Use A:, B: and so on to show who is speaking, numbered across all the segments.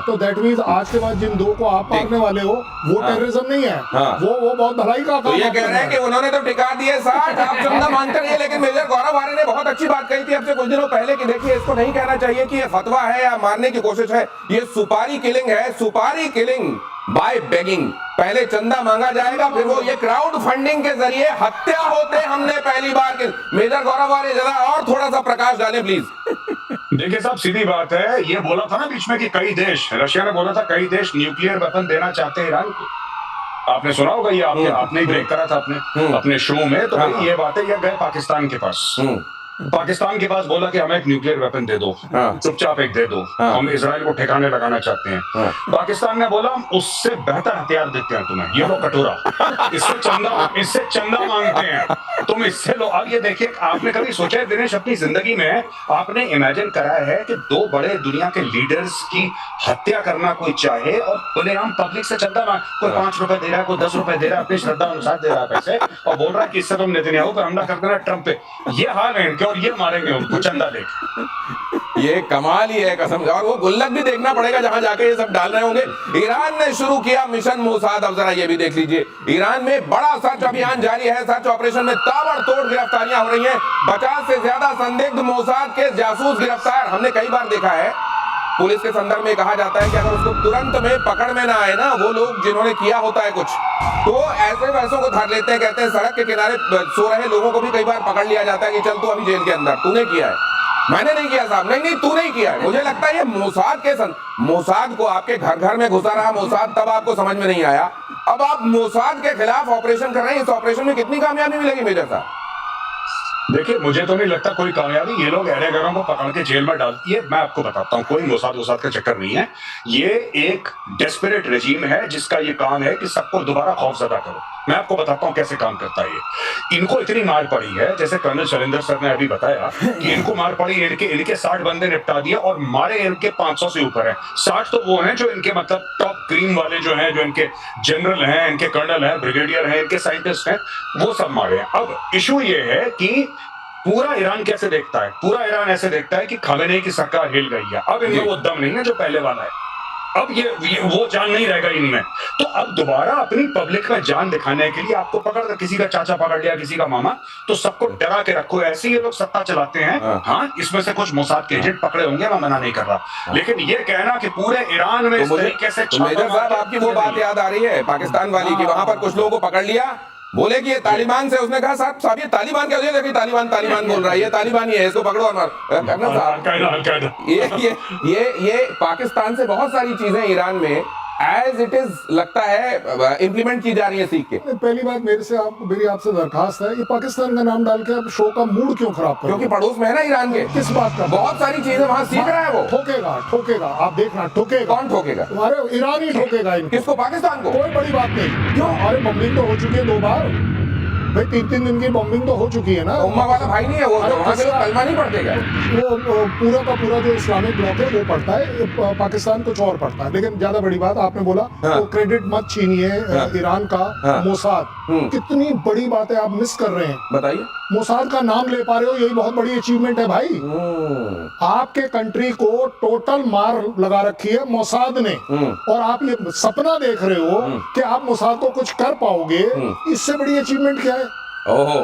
A: तो that means आज के बाद जिन दो को आप मारने वाले हो वो टेररिज्म नहीं है। वो बहुत भलाई का
B: तो
A: काम
B: ये कह रहे हैं कि उन्होंने तो टिका दिए 60, आप चंदा मांगते रहिए। लेकिन मेजर गौरव आर्य ने बहुत अच्छी बात कही थी अब से कुछ दिनों पहले कि देखिए इसको नहीं कहना चाहिए कि ये फतवा है या मारने की कोशिश है, ये सुपारी किलिंग है, सुपारी किलिंग बाय बेगिंग। पहले चंदा मांगा जाएगा, फिर वो ये क्राउड फंडिंग के जरिए हत्या होते हमने पहली बार के। मेजर गौरव आर्य जरा और थोड़ा सा प्रकाश डालें प्लीज।
C: देखिए साहब, सीधी बात है, ये बोला था ना बीच में कि कई देश, रशिया ने बोला था कई देश न्यूक्लियर वेपन देना चाहते हैं ईरान को। आपने सुना होगा ये, आपने ही ब्रेक करा था अपने शो में। तो भाई ये बात है, ये गए पाकिस्तान के पास, पाकिस्तान के पास बोला कि हमें एक न्यूक्लियर वेपन दे दो, चुपचाप एक दे दो, हम इजराइल को ठिकाने लगाना चाहते हैं। पाकिस्तान ने बोला हम उससे बेहतर हथियार देते हैं तुम्हें, ये लो कटोरा, इससे चंदा मांगते हैं, तुम इससे लो। अब ये देखिए, आपने कभी सोचा है दिनेश अपनी जिंदगी में, आपने इमेजिन करा है कि दो बड़े दुनिया के लीडर्स की हत्या करना कोई चाहे और बोले हम पब्लिक से चंदा मांग, कोई 5 रुपए दे रहा है, कोई 10 रुपए दे रहा है, अपनी श्रद्धा अनुसार दे रहा है पैसे, और बोल रहा है कि इससे तुम नेतन्याहू पर हमला कर देना, ट्रंप पे। ये हाल है इनके और ये मारेंगे उनको चंदा देख।
B: ये कमाल ही है कसम। और वो गुल्लक भी देखना पड़ेगा जहां जाके ये सब डाल रहे होंगे। ईरान ने शुरू किया मिशन मोसाद, अब जरा ये भी देख लीजिए। ईरान में बड़ा सर्च अभियान जारी है। सर्च ऑपरेशन में ताबड़तोड़ गिरफ्तारियां हो रही हैं। 50 से ज्यादा संदिग्ध मोसाद के जासूस गिरफ्तार। हमने कई बार देखा है पुलिस के संदर्भ में कहा जाता है कि अगर उसको तुरंत में पकड़ में ना आए ना वो लोग जिन्होंने किया होता है कुछ, तो ऐसे वैसों को धर लेते हैं। कहते हैं सड़क के किनारे सो रहे लोगों को भी कई बार पकड़ लिया जाता है कि चल तू अभी जेल के अंदर, तूने किया है। मैंने नहीं किया साहब, नहीं तू नहीं किया है। मुझे लगता है ये मोसाद के मोसाद को आपके घर घर में घुसा रहा मोसाद, तब आपको समझ में नहीं आया। अब आप मोसाद के खिलाफ ऑपरेशन कर रहे हैं, इस ऑपरेशन में कितनी कामयाबी मिलेगी मेजर साहब?
C: देखिए, मुझे तो नहीं लगता कोई कामयाबी। ये लोग अहरे गरों को पकड़ के जेल में डाल, ये मैं आपको बताता हूँ, कोई मोसाद वोसाद का चक्कर नहीं है। ये एक डेस्परेट रेजीम है जिसका ये काम है कि सबको दोबारा खौफजदा करो। मैं आपको बताता हूँ कैसे काम करता है ये। इनको इतनी मार पड़ी है, जैसे कर्नल शैलेंद्र सर ने अभी बताया कि इनको मार पड़ी, इनके 60 बंदे निपटा दिए और मारे इनके 500 से ऊपर है। 60 तो वो हैं जो इनके मतलब टॉप क्रीम वाले जो हैं, जो इनके जनरल हैं, इनके कर्नल हैं, ब्रिगेडियर हैं, इनके साइंटिस्ट हैं, वो सब मारे हैं। अब इशू ये है कि पूरा ईरान कैसे देखता है, पूरा ईरान ऐसे देखता है कि खामेनेई की सरकार हिल गई है। अब इनमें वो दम नहीं है जो पहले वाला है। अब ये वो जान नहीं रहेगा इनमें। तो अब दोबारा अपनी पब्लिक में जान दिखाने के लिए आपको पकड़ कर, किसी का चाचा पकड़ लिया, किसी का मामा, तो सबको डरा के रखो। ऐसे ये लोग सत्ता चलाते हैं। हाँ, इसमें से कुछ मोसाद के एजेंट पकड़े होंगे, मैं मना नहीं कर रहा, लेकिन ये कहना कि पूरे ईरान में इस तरीके से
B: मेजर साहब आपकी वो बात याद आ रही है पाकिस्तान वाली की, वहां पर कुछ लोगों को पकड़ लिया, बोले कि ये तालिबान से, उसने कहा साहब ये तालिबान क्या, देखिए तालिबान बोल रहा है, ये तालिबान ही है, इसको पकड़ो और मारो। ये पाकिस्तान से बहुत सारी चीजें ईरान में एज इट इज लगता है इंप्लीमेंट की जा रही है सीख के।
A: पहली बात मेरी आपसे दरखास्त है, ये पाकिस्तान का नाम डाल के अब शो का मूड क्यों खराब कर?
B: क्योंकि पड़ोस में है ना ईरान के।
A: किस बात का?
B: बहुत सारी चीजें वहां सीख रहा है वो।
A: ठोकेगा, आप देखना ठोकेगा।
B: कौन ठोकेगा?
A: तुम्हारे ईरान ही ठोकेगा इनको।
B: किसको? पाकिस्तान को?
A: कोई बड़ी बात नहीं। क्यों? अरे बम्बिंग तो हो चुकी है 2 बार भाई, 3 दिन की बॉम्बिंग तो हो चुकी है ना।
B: उम्मा वाला भाई नहीं है वो, वहां से कलमा नहीं पढ़ते क्या?
A: वो पूरा का पूरा जो इस्लामिक ब्लॉक है वो पढ़ता है, पाकिस्तान कुछ और पढ़ता है। लेकिन ज्यादा बड़ी बात आपने बोला, तो क्रेडिट मत छीनिए ईरान का। मोसाद, कितनी बड़ी बात है, आप मिस कर रहे हैं।
B: बताइए।
A: मोसाद का नाम ले पा रहे हो, यही बहुत बड़ी अचीवमेंट है भाई। आपके कंट्री को टोटल मार लगा रखी है मोसाद ने, और आप ये सपना देख रहे हो कि आप मोसाद को कुछ कर पाओगे, इससे बड़ी अचीवमेंट क्या है?
B: ओहो,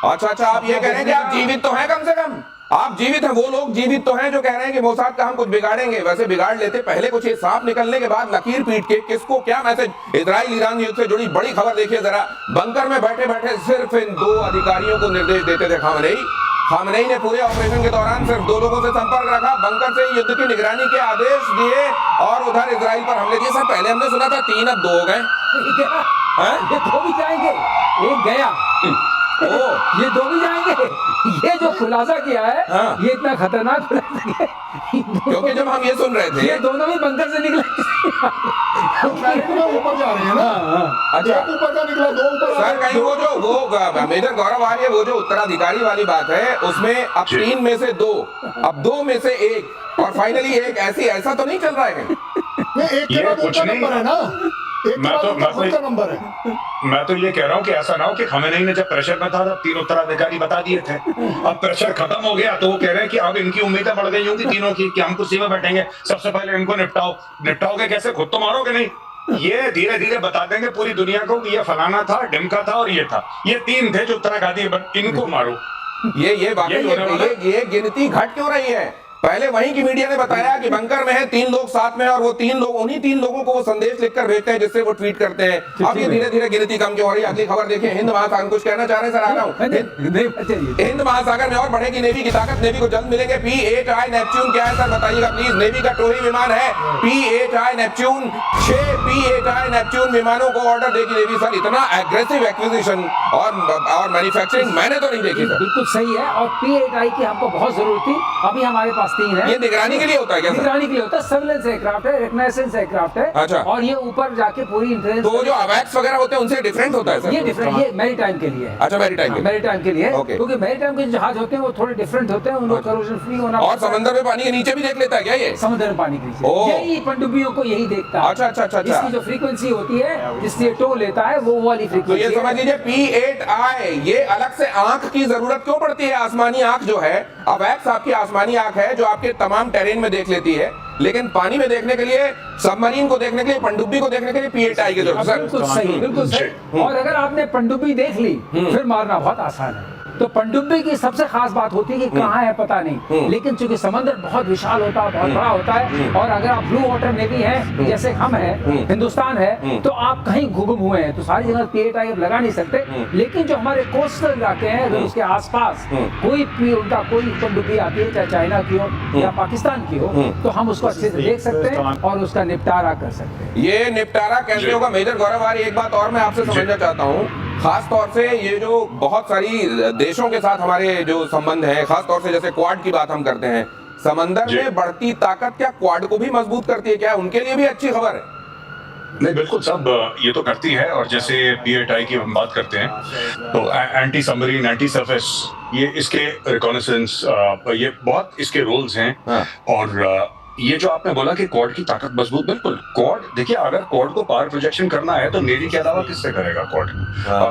B: अच्छा, आप ये कह रहे हैं कि आप जीवित तो हैं, कम से कम आप जीवित हैं। वो लोग जीवित तो हैं जो कह रहे हैं कि मोसाद का हम कुछ बिगाड़ेंगे। वैसे बिगाड़ लेते पहले कुछ। ये सांप निकलने के बाद लकीर पीट के किसको क्या मैसेज। इजराइल ईरान युद्ध से जुड़ी बड़ी खबर देखिए जरा। बंकर में बैठे बैठे सिर्फ इन 2 अधिकारियों को निर्देश देते थे खामनेई ने पूरे ऑपरेशन के दौरान सिर्फ 2 लोगों से संपर्क रखा, बंकर से युद्ध की निगरानी के आदेश दिए और उधर इजराइल पर हमले किए। सर पहले हमने सुना था 3, अब 2 हो गए।
D: ये 2 भी जाएंगे, एक गया। ये 2 भी जाएंगे। ये जो खुलासा किया है, ये इतना खतरनाक खुलासा है
B: क्योंकि जब हम ये सुन रहे थे,
D: ये दोनों भी बंकर से निकले।
A: ऊपर जा रहे हैं ना।
B: अच्छा,
A: ऊपर का निकला, 2 ऊपर।
B: सर कहीं वो मेजर गौरव आर्य, वो जो उत्तराधिकारी वाली बात है, उसमें अब 3 में से 2, अब 2 में से 1 और फाइनली 1, ऐसा तो नहीं चल रहा है?
A: एक के बाद ऊपर नंबर है ना। एक
C: मैं तो
A: खुद का नंबर है।
C: मैं तो ये कह रहा हूँ कि ऐसा ना हो कि खamenei ने जब प्रेशर में था तब 3 उत्तराधिकारी बता दिए थे, अब प्रेशर खत्म हो गया तो वो कह रहे हैं कि अब इनकी उम्मीदें बढ़ गई होंगी तीनों की कि हम कुर्सी में बैठेंगे, सबसे पहले इनको निपटाओगे कैसे, खुद तो मारोगे नहीं। ये धीरे धीरे बता देंगे पूरी दुनिया को कि ये फलाना था, ढिमका था और ये था, ये 3 थे जो उत्तराधिकारी, इनको मारो।
B: ये वाकई ये गिनती घट क्यों रही है? पहले वहीं की मीडिया ने बताया कि बंकर में है 3 लोग साथ में, और वो 3 लोग, उन्हीं 3 लोगों को वो संदेश लिखकर भेजते हैं जिससे वो ट्वीट करते हैं। अब ये धीरे धीरे गिनती कम क्यों हो रही है? अगली खबर देखिए, हिंद महासागर, कुछ कहना चाह रहे हैं सर? आ रहा हूँ। हिंद महासागर में और बढ़ेगी नेवी की ताकत, नेवी को जल्द मिलेंगे P-8I नेपच्यून। क्या है सर बताइएगा प्लीज? नेवी का टोही विमान है P-8I नेपच्यून, 6 P-8I नेपच्यून विमानों को ऑर्डर देगी नेवी। सर इतना एग्रेसिव एक्विजिशन और मैन्युफैक्चरिंग मैंने तो नहीं देखी सर।
D: बिल्कुल सही है, और P-8I की हमको बहुत जरूरत थी, अभी हमारे पास 3 है।
B: ये निगरानी के लिए होता है क्या?
D: निगरानी के लिए होता है, सर्वेलेंस एयरक्राफ्ट है, रिकॉग्निशन एयरक्राफ्ट है।
B: अच्छा।
D: और ये ऊपर जाके पूरी इंटेलिजेंस।
B: तो जो अवैक्स वगैरह होते हैं उनसे डिफरेंट होता है सर?
D: ये डिफरेंट, ये मैरीटाइम के लिए है।
B: अच्छा, मैरीटाइम
D: के लिए,
B: ओके।
D: क्योंकि मैरीटाइम के जहाज होते हैं वो थोड़े डिफरेंट होते हैं, उनको करोजन फ्री होना।
B: और समंदर में पानी के नीचे भी देख लेता है क्या ये?
D: समुद्र में पानी के नीचे यही पनडुब्बियों को यही देखता है।
B: अच्छा।
D: इसकी जो फ्रीक्वेंसी होती है जिससे टो लेता है वो वाली
B: तो
D: फ्रीक्वेंसी।
B: ये समझ लीजिए P-8I, ये अलग से आंख की जरूरत क्यों पड़ती है? आसमानी आंख जो है, अवैक्स आपकी आसमानी आंख है जो आपके तमाम टेरेन में देख लेती है, लेकिन पानी में देखने के लिए, सबमरीन को देखने के लिए, पनडुब्बी को देखने के लिए P-8I की जरूरत है।
D: बिल्कुल सही, बिल्कुल सही। और अगर आपने पनडुब्बी देख ली फिर मारना बहुत आसान है। तो पनडुब्बी की सबसे खास बात होती है कि कहाँ है पता नहीं, लेकिन चूंकि समंदर बहुत विशाल होता है, बहुत बड़ा होता है, और अगर आप ब्लू वाटर नेवी है जैसे हम हैं, हिंदुस्तान है, तो आप कहीं गुम हुए हैं तो सारी जगह P-8I अब लगा नहीं सकते। लेकिन जो हमारे कोस्टल इलाके हैं, अगर उसके आसपास कोई पनडुब्बी आती है, चाहे चाइना की हो या पाकिस्तान की हो, तो हम उसको अच्छे से देख सकते हैं और उसका निपटारा कर सकते हैं।
B: ये निपटारा कैसे होगा मेजर गौरव आर्य? एक बात और मैं आपसे समझना चाहता हूँ, खास तौर से ये जो बहुत सारी देशों के साथ हमारे जो संबंध है, खास तौर से जैसे क्वाड की बात हम करते हैं, समंदर में बढ़ती ताकत क्या क्वाड को भी मजबूत करती है? क्या उनके लिए भी अच्छी खबर है?
C: नहीं, बिल्कुल सब ये तो करती है। और जैसे P-8I की हम बात करते हैं तो एंटी सबमरीन, एंटी सरफेस, ये इसके रिकॉनेसेंस, ये बहुत इसके रोल्स हैं।
B: हाँ।
C: और ये जो आपने बोला कि क्वाड की ताकत मजबूत, बिल्कुल क्वाड, देखिए अगर क्वाड को पावर प्रोजेक्शन करना है तो नेवी के अलावा किससे करेगा Quad?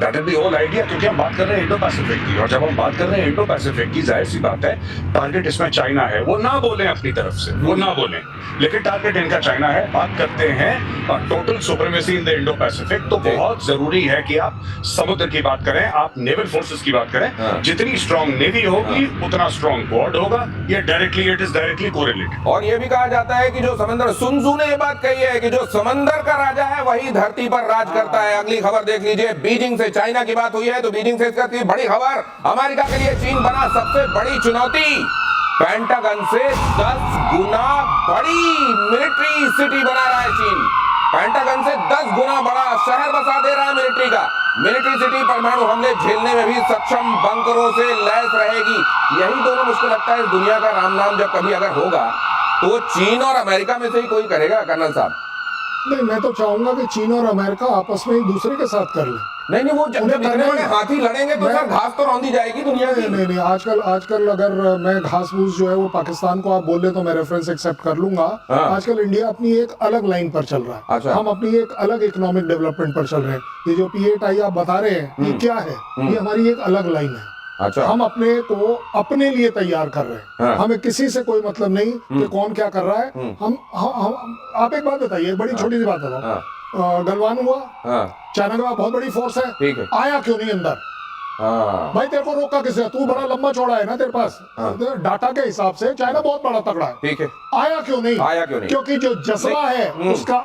C: That is the whole idea, क्योंकि हम बात कर रहे हैं इंडो पैसिफिक की, और जब हम बात कर रहे हैं इंडो पैसिफिक की, जाहिर सी बात है टारगेट इसमें चाइना है। वो ना बोले अपनी तरफ से, वो ना बोले, लेकिन टारगेट इनका चाइना है। बात करते हैं total supremacy in the Indo Pacific, तो बहुत जरूरी है कि आप समुद्र की बात करें, आप नेवल फोर्सेस की बात करें। जितनी स्ट्रॉन्ग नेवी होगी उतना स्ट्रॉन्ग क्वाड होगा। ये directly, it is directly correlated.
B: और ये भी कहा जाता है कि जो समंदर, सुन त्सू ने ये बात कही है कि जो समंदर का राजा है वही धरती पर राज करता है। अगली खबर देख लीजिए, बीजिंग से चाइना की बात हुई है तो बीजिंग से इसका बड़ी खबर, अमेरिका के लिए चीन बना सबसे बड़ी चुनौती। पेंटागन से 10 गुना बड़ी मिलिट्री सिटी बना रहा है चीन। पेंटागन से 10 गुना बड़ा शहर बसा दे रहा है मिलिट्री का। मिलिट्री सिटी परमाणु हमले झेलने में भी सक्षम, बंकरों से लैस रहेगी। यही दोनों मुझको लगता है इस दुनिया का राम नाम जब कभी अगर होगा तो वो चीन और अमेरिका में से ही कोई करेगा कर्नल साहब।
A: नहीं, मैं तो चाहूंगा कि चीन और अमेरिका आपस में एक दूसरे के साथ कर लें।
B: नहीं, वो जब इतने बड़े हाथी लड़ेंगे तो सर घास तो रौंदी जाएगी दुनिया की।
A: नहीं, आजकल अगर मैं घास फूस जो है वो पाकिस्तान को आप बोले तो मैं रेफरेंस एक्सेप्ट कर लूंगा। आजकल इंडिया अपनी एक अलग लाइन पर चल रहा है।
B: अच्छा।
A: हम अपनी एक अलग इकोनॉमिक डेवलपमेंट पर चल रहे हैं। ये जो P-8I आप बता रहे हैं, ये क्या है? ये हमारी एक अलग लाइन है।
B: अच्छा।
A: हम अपने को अपने लिए तैयार कर रहे हैं। हमें किसी से कोई मतलब नहीं कि कौन क्या कर रहा है। हम आप एक बात बताइए, बड़ी छोटी सी बात बताओ, गलवान हुआ, चाइना के पास बहुत बड़ी फोर्स है,
B: ठीक है,
A: आया क्यों नहीं अंदर? भाई तेरे को रोका किसने? तू बड़ा लंबा चौड़ा है ना, तेरे पास डाटा के हिसाब से चाइना बहुत बड़ा तगड़ा है,
B: ठीक है,
A: आया क्यों नहीं? क्योंकि जो जज्बा है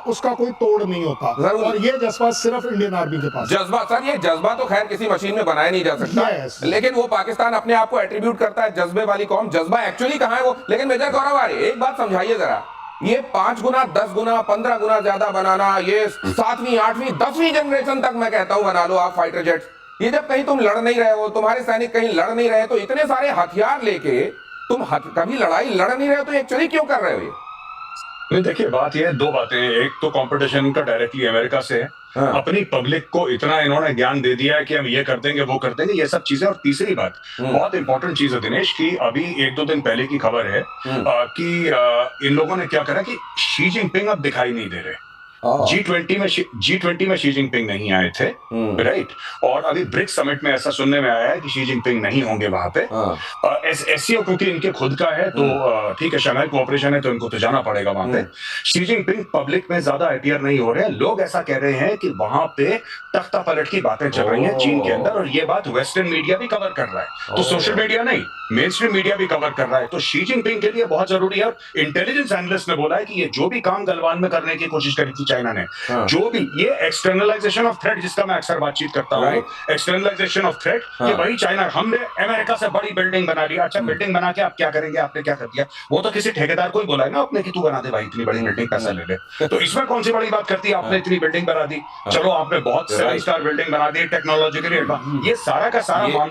A: उसका कोई तोड़ नहीं होता। और ये जज्बा सिर्फ इंडियन आर्मी के पास।
B: जज्बा सर, ये जज्बा तो खैर किसी मशीन में बनाया नहीं जा सकता, लेकिन वो पाकिस्तान अपने आप को एट्रीब्यूट करता है जज्बे वाली कौम। जज्बा एक्चुअली कहाँ है वो? लेकिन मेजर गौरव आर्य, एक बात समझाइए जरा, ये 5 गुना, 10 गुना, 15 गुना ज्यादा बनाना, ये 7वीं, 8वीं, 10वीं जनरेशन तक मैं कहता हूं बना लो आप फाइटर जेट्स। ये जब कहीं तुम लड़ नहीं रहे हो, तुम्हारे सैनिक कहीं लड़ नहीं रहे, तो इतने सारे हथियार लेके तुम कभी लड़ाई लड़ नहीं रहे हो, तो एक्चुअली क्यों कर रहे हो ये?
C: नहीं, देखिए बात ये है, 2 बातें हैं। एक तो कंपटीशन का डायरेक्टली अमेरिका से है। अपनी पब्लिक को इतना इन्होंने ज्ञान दे दिया है कि हम ये कर देंगे, वो कर देंगे, ये सब चीजें। और तीसरी बात, बहुत इंपॉर्टेंट चीज है दिनेश, की अभी 1-2 दिन पहले की खबर है कि इन लोगों ने क्या करा कि शी जिनपिंग अब दिखाई नहीं दे रहे। G20 में शी जिनपिंग नहीं आए थे, राइट। और अभी ब्रिक्स समिट में ऐसा सुनने में आया है कि शी जिनपिंग नहीं होंगे वहां पे। एससीओ क्योंकि इनके खुद का है तो ठीक है, शंघाई कोऑपरेशन है तो इनको तो जाना पड़ेगा वहां पे। शी जिनपिंग पब्लिक में ज्यादा अपीयर नहीं हो रहे हैं। लोग ऐसा कह रहे हैं कि वहां पे तख्ता पलट की बातें चल रही हैं चीन के अंदर, और ये बात वेस्टर्न मीडिया भी कवर कर रहा है। तो सोशल मीडिया नहीं, मेन स्ट्रीम मीडिया भी कवर कर रहा है। तो शी जिनपिंग के लिए बहुत जरूरी है। इंटेलिजेंस एनालिस्ट ने बोला है कि ये जो भी काम गलवान में करने की कोशिश करी थी चाइना ने, जो भी ये एक्सटर्नलाइजेशन ऑफ थ्रेट, जिसका मैं अक्सर बातचीत करता हूँ, एक्सटर्नलाइजेशन ऑफ थ्रेट, कि भाई चाइना, हमने अमेरिका से बड़ी बिल्डिंग बना ली, अच्छा बिल्डिंग बना के आप क्या करेंगे, आपने क्या कर दिया? वो तो किसी ठेकेदार को ही बोला है ना आपने कि तू बना दे भाई इतनी बड़ी बिल्डिंग, पैसा ले ले। तो इसमें कौन सी बड़ी बात करती है? आपने इतनी बिल्डिंग बना दी, चलो आपने बहुत 7 स्टार बिल्डिंग बना दी टेक्नोलॉजिकली एडवांस, ये सारा का सारा